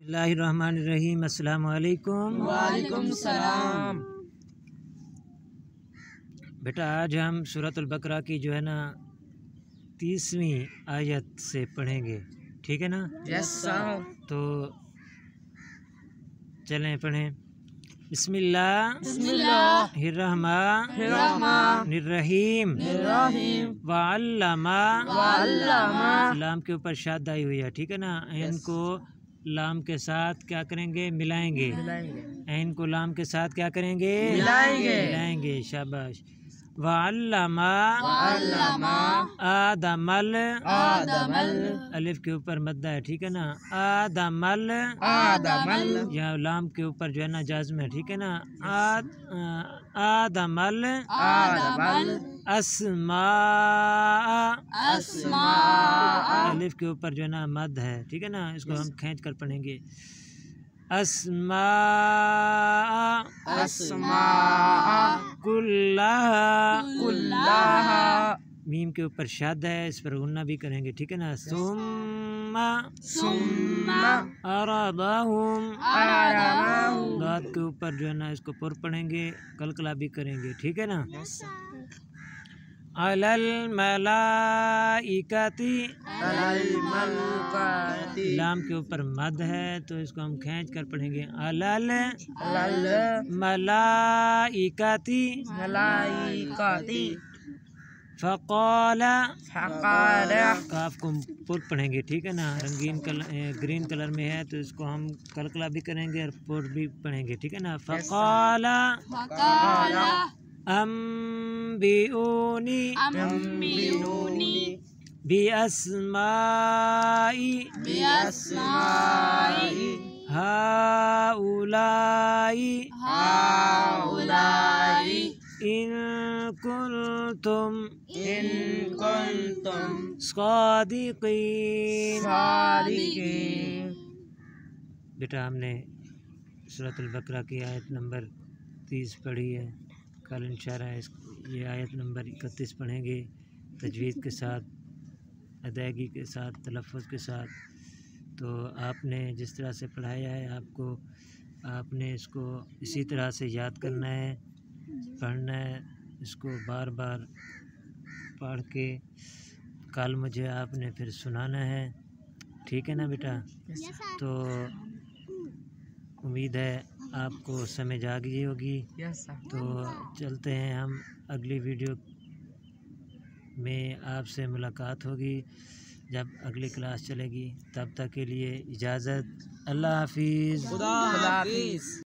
बिस्मिल्लाहिर्रहमानिर्रहीम। अस्सलाम वालेकुम। वालेकुम सलाम। बेटा आज हम सूरतुल बकरा की जो है ना 30वीं आयत से पढ़ेंगे, ठीक है ना? Yes sir. तो चलें पढ़ें। बिस्मिल्लाहिर्रहमानिर्रहीम। वअल्लमा लाम के ऊपर शाद आई हुई है, ठीक है ना? ऐन को लाम के साथ क्या करेंगे? मिलाएंगे। ऐन को लाम के साथ क्या करेंगे? मिलाएंगे। शाबाश। वअल्लमा आदमल अलिफ के ऊपर मद्दा है, ठीक है ना? आदमल यहाँ लाम के ऊपर जो है ना जाज़म है, ठीक है ना? आदमल अस्मा अलिफ के ऊपर जो है ना मद है, ठीक है ना? इसको हम खींच कर पढ़ेंगे। अस्मा कुल्लाहा मीम के ऊपर शाद है, इस पर गुन्ना भी करेंगे, ठीक है ना? सुम्मा अरबहुम दाद के ऊपर जो है ना इसको पुर पढ़ेंगे, कलकला भी करेंगे, ठीक है ना? अलल मलाइकती लाम के ऊपर मद है, तो इसको हम खींच कर पढ़ेंगे। अलल मलाइकती फ़क़ाला काफ को पुर पढ़ेंगे, ठीक है ना? रंगीन कलर ग्रीन कलर में है, तो इसको हम कलकला भी करेंगे और पुर भी पढ़ेंगे, ठीक है ना? फ़क़ाला अम्बिऊनी बिअस्माई हाउलाई इन कुंतुम सादिकीन। बेटा हमने सूरतुल बकरा की आयत नंबर 30 पढ़ी है। कल इंशाअल्लाह ये आयत नंबर 31 पढ़ेंगे, तजवीज़ के साथ, अदायगी के साथ, तलफ़्फ़ुज़ के साथ। तो आपने जिस तरह से पढ़ाया है आपने इसको इसी तरह से याद करना है, पढ़ना है, इसको बार बार पढ़ के कल मुझे आपने फिर सुनाना है, ठीक है ना बेटा? तो उम्मीद है आपको समझ आ गई होगी। तो चलते हैं हम, अगली वीडियो में आपसे मुलाकात होगी जब अगली क्लास चलेगी। तब तक के लिए इजाज़त। अल्लाह हाफिज़।